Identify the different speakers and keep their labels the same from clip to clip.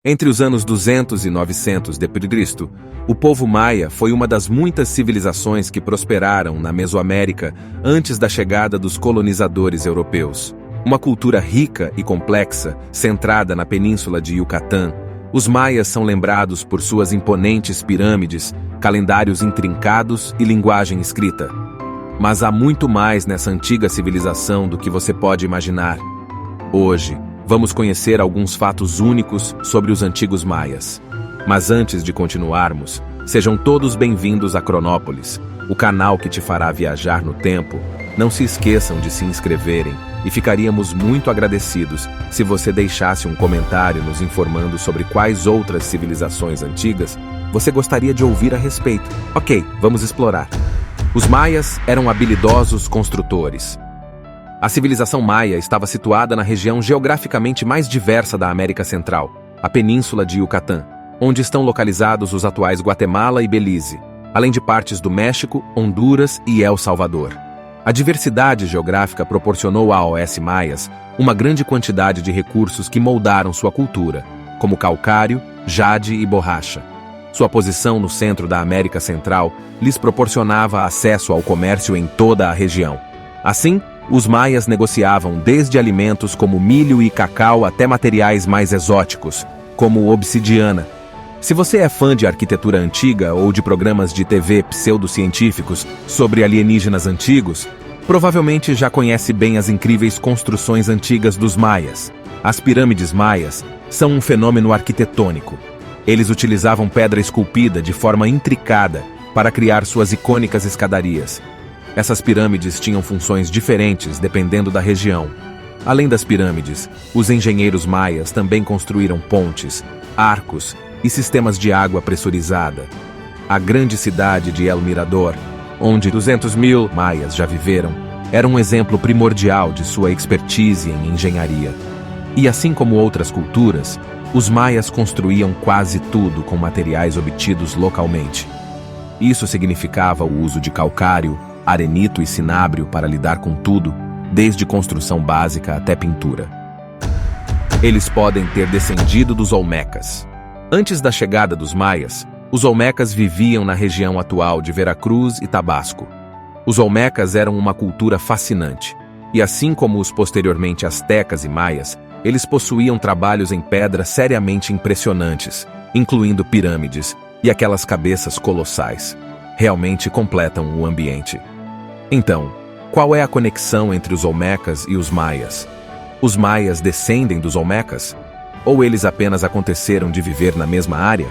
Speaker 1: Entre os anos 200 e 900 d.C., o povo maia foi uma das muitas civilizações que prosperaram na Mesoamérica antes da chegada dos colonizadores europeus. Uma cultura rica e complexa, centrada na península de Yucatán, os maias são lembrados por suas imponentes pirâmides, calendários intrincados e linguagem escrita. Mas há muito mais nessa antiga civilização do que você pode imaginar. Hoje, vamos conhecer alguns fatos únicos sobre os antigos maias. Mas antes de continuarmos, sejam todos bem-vindos a Cronópolis, o canal que te fará viajar no tempo. Não se esqueçam de se inscreverem e ficaríamos muito agradecidos se você deixasse um comentário nos informando sobre quais outras civilizações antigas você gostaria de ouvir a respeito. Ok, vamos explorar. Os maias eram habilidosos construtores. A civilização maia estava situada na região geograficamente mais diversa da América Central, a Península de Yucatán, onde estão localizados os atuais Guatemala e Belize, além de partes do México, Honduras e El Salvador. A diversidade geográfica proporcionou aos maias uma grande quantidade de recursos que moldaram sua cultura, como calcário, jade e borracha. Sua posição no centro da América Central lhes proporcionava acesso ao comércio em toda a região. Assim, os maias negociavam desde alimentos como milho e cacau até materiais mais exóticos, como obsidiana. Se você é fã de arquitetura antiga ou de programas de TV pseudocientíficos sobre alienígenas antigos, provavelmente já conhece bem as incríveis construções antigas dos maias. As pirâmides maias são um fenômeno arquitetônico. Eles utilizavam pedra esculpida de forma intricada para criar suas icônicas escadarias. Essas pirâmides tinham funções diferentes dependendo da região. Além das pirâmides, os engenheiros maias também construíram pontes, arcos e sistemas de água pressurizada. A grande cidade de El Mirador, onde 200.000 maias já viveram, era um exemplo primordial de sua expertise em engenharia. E assim como outras culturas, os maias construíam quase tudo com materiais obtidos localmente. Isso significava o uso de calcário, arenito e cinábrio para lidar com tudo, desde construção básica até pintura. Eles podem ter descendido dos olmecas. Antes da chegada dos maias, os olmecas viviam na região atual de Veracruz e Tabasco. Os olmecas eram uma cultura fascinante, e assim como os posteriormente astecas e maias, eles possuíam trabalhos em pedra seriamente impressionantes, incluindo pirâmides e aquelas cabeças colossais. Realmente completam o ambiente. Então, qual é a conexão entre os olmecas e os maias? Os maias descendem dos olmecas? Ou eles apenas aconteceram de viver na mesma área?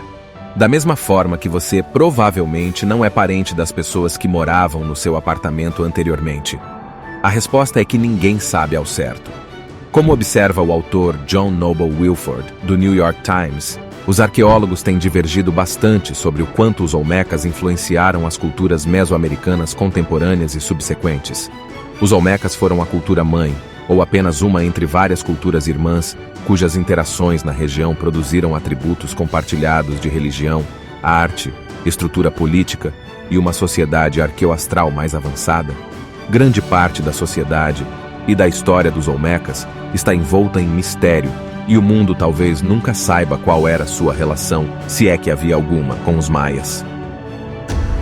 Speaker 1: Da mesma forma que você provavelmente não é parente das pessoas que moravam no seu apartamento anteriormente. A resposta é que ninguém sabe ao certo. Como observa o autor John Noble Wilford, do New York Times, os arqueólogos têm divergido bastante sobre o quanto os olmecas influenciaram as culturas mesoamericanas contemporâneas e subsequentes. Os olmecas foram a cultura mãe, ou apenas uma entre várias culturas irmãs, cujas interações na região produziram atributos compartilhados de religião, arte, estrutura política e uma sociedade arqueoastral mais avançada. Grande parte da sociedade e da história dos olmecas está envolta em mistério, e o mundo talvez nunca saiba qual era sua relação, se é que havia alguma, com os maias.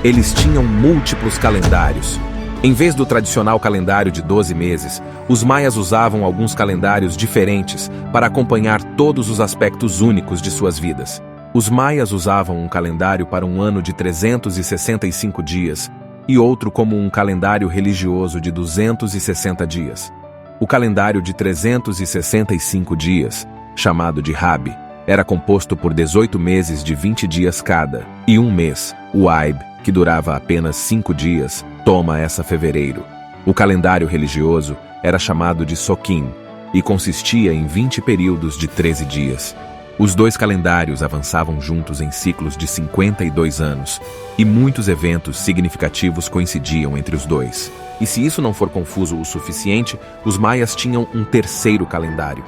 Speaker 1: Eles tinham múltiplos calendários. Em vez do tradicional calendário de 12 meses, os maias usavam alguns calendários diferentes para acompanhar todos os aspectos únicos de suas vidas. Os maias usavam um calendário para um ano de 365 dias e outro como um calendário religioso de 260 dias. O calendário de 365 dias, chamado de Rabi, era composto por 18 meses de 20 dias cada, e um mês, o Aib, que durava apenas 5 dias, toma essa fevereiro. O calendário religioso era chamado de Soquim e consistia em 20 períodos de 13 dias. Os dois calendários avançavam juntos em ciclos de 52 anos, e muitos eventos significativos coincidiam entre os dois. E se isso não for confuso o suficiente, os maias tinham um terceiro calendário.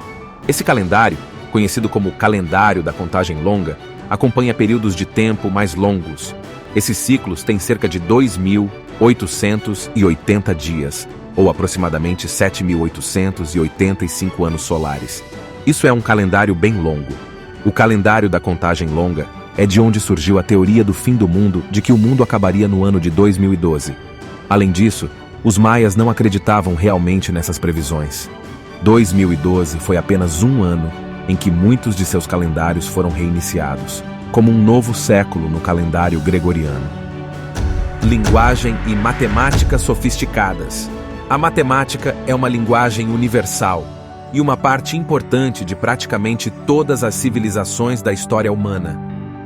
Speaker 1: Esse calendário, conhecido como calendário da contagem longa, acompanha períodos de tempo mais longos. Esses ciclos têm cerca de 2.880 dias, ou aproximadamente 7.885 anos solares. Isso é um calendário bem longo. O calendário da contagem longa é de onde surgiu a teoria do fim do mundo, de que o mundo acabaria no ano de 2012. Além disso, os maias não acreditavam realmente nessas previsões. 2012 foi apenas um ano em que muitos de seus calendários foram reiniciados, como um novo século no calendário gregoriano. Linguagem e matemática sofisticadas. A matemática é uma linguagem universal e uma parte importante de praticamente todas as civilizações da história humana.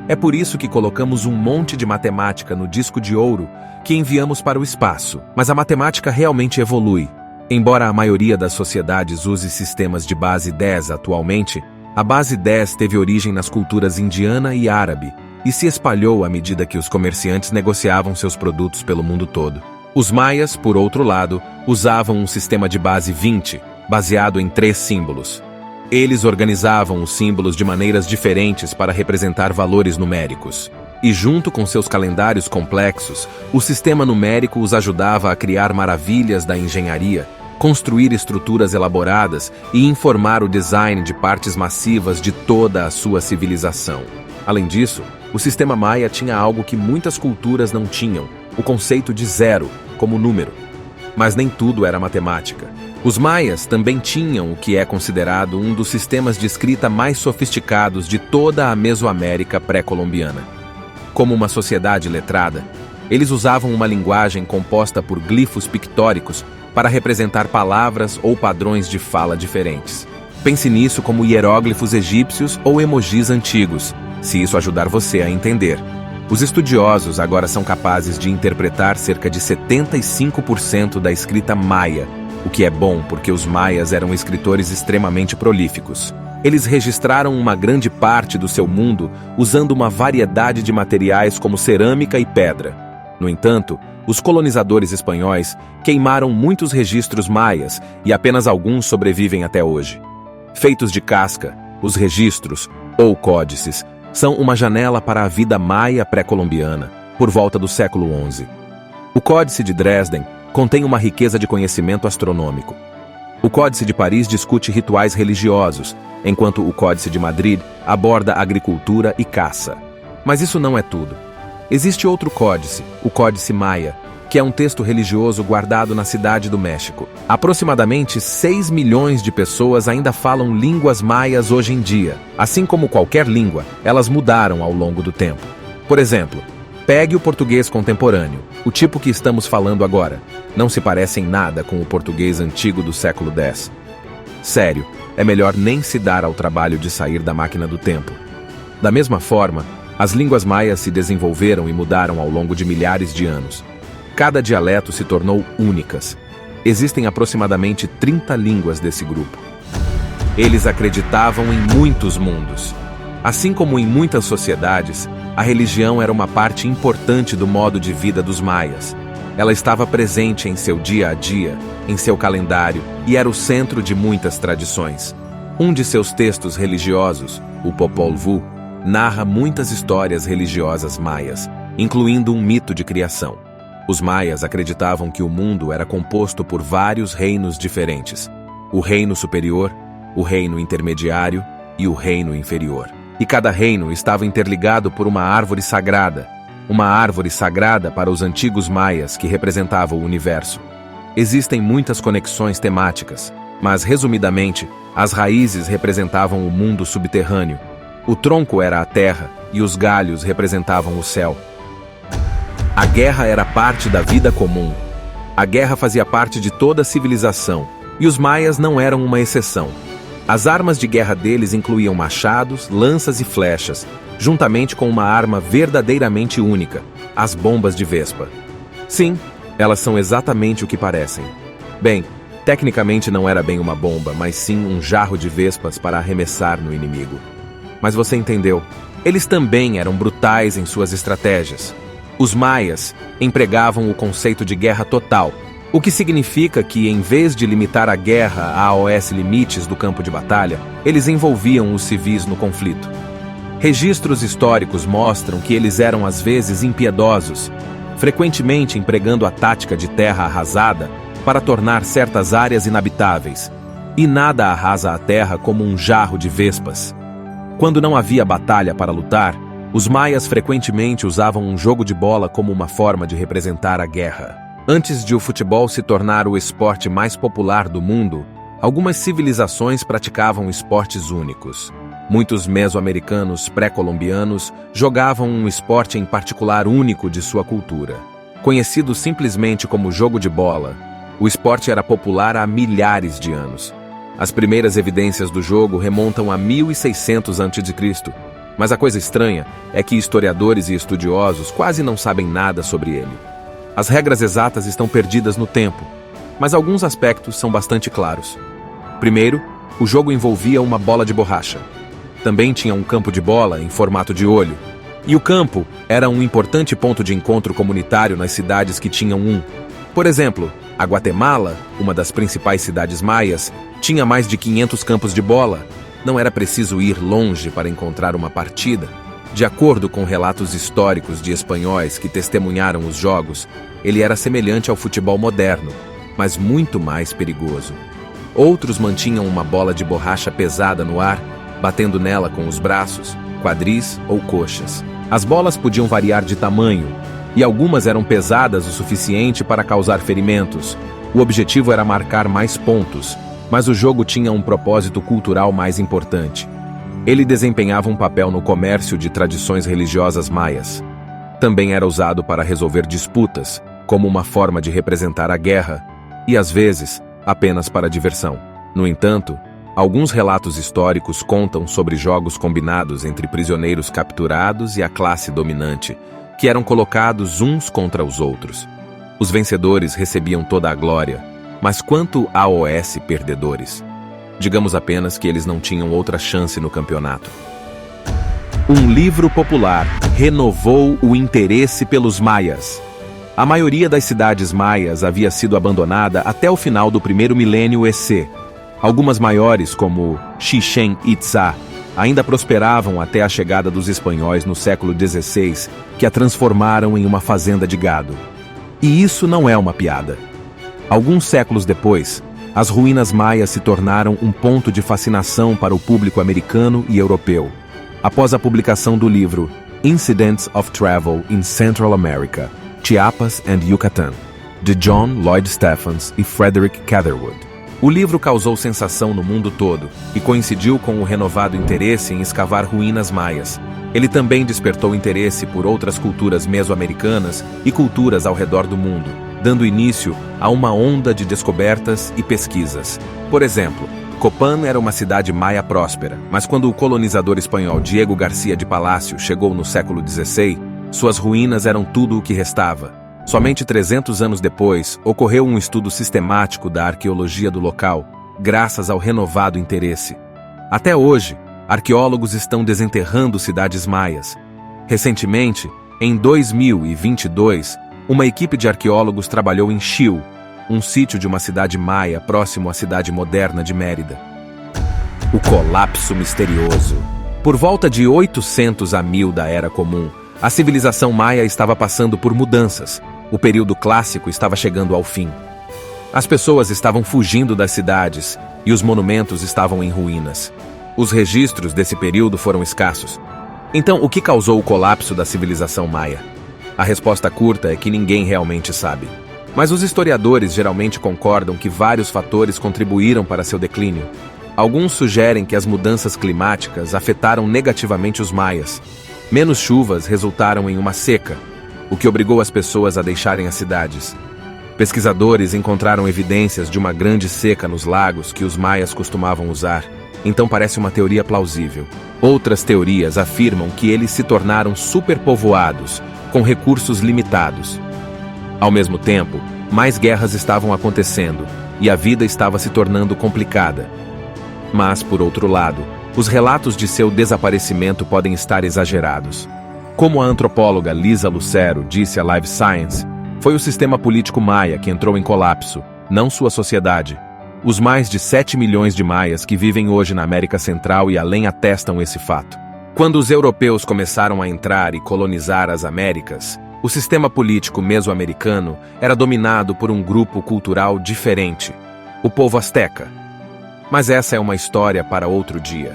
Speaker 1: É por isso que colocamos um monte de matemática no disco de ouro que enviamos para o espaço. Mas a matemática realmente evolui. Embora a maioria das sociedades use sistemas de base 10 atualmente, a base 10 teve origem nas culturas indiana e árabe e se espalhou à medida que os comerciantes negociavam seus produtos pelo mundo todo. Os maias, por outro lado, usavam um sistema de base 20, baseado em 3 símbolos. Eles organizavam os símbolos de maneiras diferentes para representar valores numéricos. E junto com seus calendários complexos, o sistema numérico os ajudava a criar maravilhas da engenharia, construir estruturas elaboradas e informar o design de partes massivas de toda a sua civilização. Além disso, o sistema maia tinha algo que muitas culturas não tinham, o conceito de zero como número. Mas nem tudo era matemática. Os maias também tinham o que é considerado um dos sistemas de escrita mais sofisticados de toda a Mesoamérica pré-colombiana. Como uma sociedade letrada, eles usavam uma linguagem composta por glifos pictóricos para representar palavras ou padrões de fala diferentes. Pense nisso como hieróglifos egípcios ou emojis antigos, se isso ajudar você a entender. Os estudiosos agora são capazes de interpretar cerca de 75% da escrita maia, o que é bom porque os maias eram escritores extremamente prolíficos. Eles registraram uma grande parte do seu mundo usando uma variedade de materiais como cerâmica e pedra. No entanto, os colonizadores espanhóis queimaram muitos registros maias e apenas alguns sobrevivem até hoje. Feitos de casca, os registros, ou códices, são uma janela para a vida maia pré-colombiana, por volta do século XI. O Códice de Dresden contém uma riqueza de conhecimento astronômico. O Códice de Paris discute rituais religiosos, enquanto o Códice de Madrid aborda agricultura e caça. Mas isso não é tudo. Existe outro códice, o Códice Maia, que é um texto religioso guardado na cidade do México. Aproximadamente 6 milhões de pessoas ainda falam línguas maias hoje em dia. Assim como qualquer língua, elas mudaram ao longo do tempo. Por exemplo, pegue o português contemporâneo, o tipo que estamos falando agora. Não se parece em nada com o português antigo do século X. Sério, é melhor nem se dar ao trabalho de sair da máquina do tempo. Da mesma forma, as línguas maias se desenvolveram e mudaram ao longo de milhares de anos. Cada dialeto se tornou únicas. Existem aproximadamente 30 línguas desse grupo. Eles acreditavam em muitos mundos. Assim como em muitas sociedades, a religião era uma parte importante do modo de vida dos maias. Ela estava presente em seu dia a dia, em seu calendário, e era o centro de muitas tradições. Um de seus textos religiosos, o Popol Vuh, narra muitas histórias religiosas maias, incluindo um mito de criação. Os maias acreditavam que o mundo era composto por vários reinos diferentes: o reino superior, o reino intermediário e o reino inferior. E cada reino estava interligado por uma árvore sagrada para os antigos maias que representava o universo. Existem muitas conexões temáticas, mas, resumidamente, as raízes representavam o mundo subterrâneo, o tronco era a terra e os galhos representavam o céu. A guerra era parte da vida comum. A guerra fazia parte de toda a civilização, e os maias não eram uma exceção. As armas de guerra deles incluíam machados, lanças e flechas, juntamente com uma arma verdadeiramente única, as bombas de Vespa. Sim, elas são exatamente o que parecem. Bem, tecnicamente não era bem uma bomba, mas sim um jarro de vespas para arremessar no inimigo. Mas você entendeu, eles também eram brutais em suas estratégias. Os maias empregavam o conceito de guerra total, o que significa que, em vez de limitar a guerra aos limites do campo de batalha, eles envolviam os civis no conflito. Registros históricos mostram que eles eram às vezes impiedosos, frequentemente empregando a tática de terra arrasada para tornar certas áreas inabitáveis. E nada arrasa a terra como um jarro de vespas. Quando não havia batalha para lutar, os maias frequentemente usavam um jogo de bola como uma forma de representar a guerra. Antes de o futebol se tornar o esporte mais popular do mundo, algumas civilizações praticavam esportes únicos. Muitos mesoamericanos pré-colombianos jogavam um esporte em particular único de sua cultura. Conhecido simplesmente como jogo de bola, o esporte era popular há milhares de anos. As primeiras evidências do jogo remontam a 1600 a.C., mas a coisa estranha é que historiadores e estudiosos quase não sabem nada sobre ele. As regras exatas estão perdidas no tempo, mas alguns aspectos são bastante claros. Primeiro, o jogo envolvia uma bola de borracha. Também tinha um campo de bola em formato de olho. E o campo era um importante ponto de encontro comunitário nas cidades que tinham um. Por exemplo, a Guatemala, uma das principais cidades maias, tinha mais de 500 campos de bola. Não era preciso ir longe para encontrar uma partida. De acordo com relatos históricos de espanhóis que testemunharam os jogos, ele era semelhante ao futebol moderno, mas muito mais perigoso. Outros mantinham uma bola de borracha pesada no ar, batendo nela com os braços, quadris ou coxas. As bolas podiam variar de tamanho, e algumas eram pesadas o suficiente para causar ferimentos. O objetivo era marcar mais pontos, mas o jogo tinha um propósito cultural mais importante. Ele desempenhava um papel no comércio de tradições religiosas maias. Também era usado para resolver disputas, como uma forma de representar a guerra, e às vezes, apenas para diversão. No entanto, alguns relatos históricos contam sobre jogos combinados entre prisioneiros capturados e a classe dominante, que eram colocados uns contra os outros. Os vencedores recebiam toda a glória, mas quanto aos perdedores? Digamos apenas que eles não tinham outra chance no campeonato. Um livro popular renovou o interesse pelos maias. A maioria das cidades maias havia sido abandonada até o final do primeiro milênio EC. Algumas maiores, como Chichén Itzá, ainda prosperavam até a chegada dos espanhóis no século XVI, que a transformaram em uma fazenda de gado. E isso não é uma piada. Alguns séculos depois, as ruínas maias se tornaram um ponto de fascinação para o público americano e europeu. Após a publicação do livro Incidents of Travel in Central America, Chiapas and Yucatán, de John Lloyd Stephens e Frederick Catherwood. O livro causou sensação no mundo todo e coincidiu com o renovado interesse em escavar ruínas maias. Ele também despertou interesse por outras culturas mesoamericanas e culturas ao redor do mundo, dando início a uma onda de descobertas e pesquisas. Por exemplo, Copán era uma cidade maia próspera, mas quando o colonizador espanhol Diego García de Palacio chegou no século XVI, suas ruínas eram tudo o que restava. Somente 300 anos depois, ocorreu um estudo sistemático da arqueologia do local, graças ao renovado interesse. Até hoje, arqueólogos estão desenterrando cidades maias. Recentemente, em 2022, uma equipe de arqueólogos trabalhou em Xil, um sítio de uma cidade maia próximo à cidade moderna de Mérida. O colapso misterioso. Por volta de 800 a 1000 da Era Comum, a civilização maia estava passando por mudanças. O período clássico estava chegando ao fim. As pessoas estavam fugindo das cidades e os monumentos estavam em ruínas. Os registros desse período foram escassos. Então, o que causou o colapso da civilização maia? A resposta curta é que ninguém realmente sabe. Mas os historiadores geralmente concordam que vários fatores contribuíram para seu declínio. Alguns sugerem que as mudanças climáticas afetaram negativamente os maias. Menos chuvas resultaram em uma seca, o que obrigou as pessoas a deixarem as cidades. Pesquisadores encontraram evidências de uma grande seca nos lagos que os maias costumavam usar, então parece uma teoria plausível. Outras teorias afirmam que eles se tornaram superpovoados, com recursos limitados. Ao mesmo tempo, mais guerras estavam acontecendo e a vida estava se tornando complicada. Mas, por outro lado, os relatos de seu desaparecimento podem estar exagerados. Como a antropóloga Lisa Lucero disse a Live Science, foi o sistema político maia que entrou em colapso, não sua sociedade. Os mais de 7 milhões de maias que vivem hoje na América Central e além atestam esse fato. Quando os europeus começaram a entrar e colonizar as Américas, o sistema político mesoamericano era dominado por um grupo cultural diferente, o povo asteca. Mas essa é uma história para outro dia.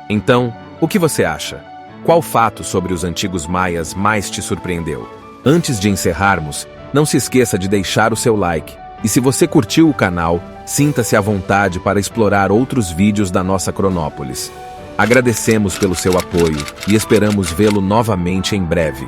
Speaker 1: Então, O que você acha? Qual fato sobre os antigos maias mais te surpreendeu? Antes de encerrarmos, não se esqueça de deixar o seu like. E se você curtiu o canal, sinta-se à vontade para explorar outros vídeos da nossa Cronópolis. Agradecemos pelo seu apoio e esperamos vê-lo novamente em breve.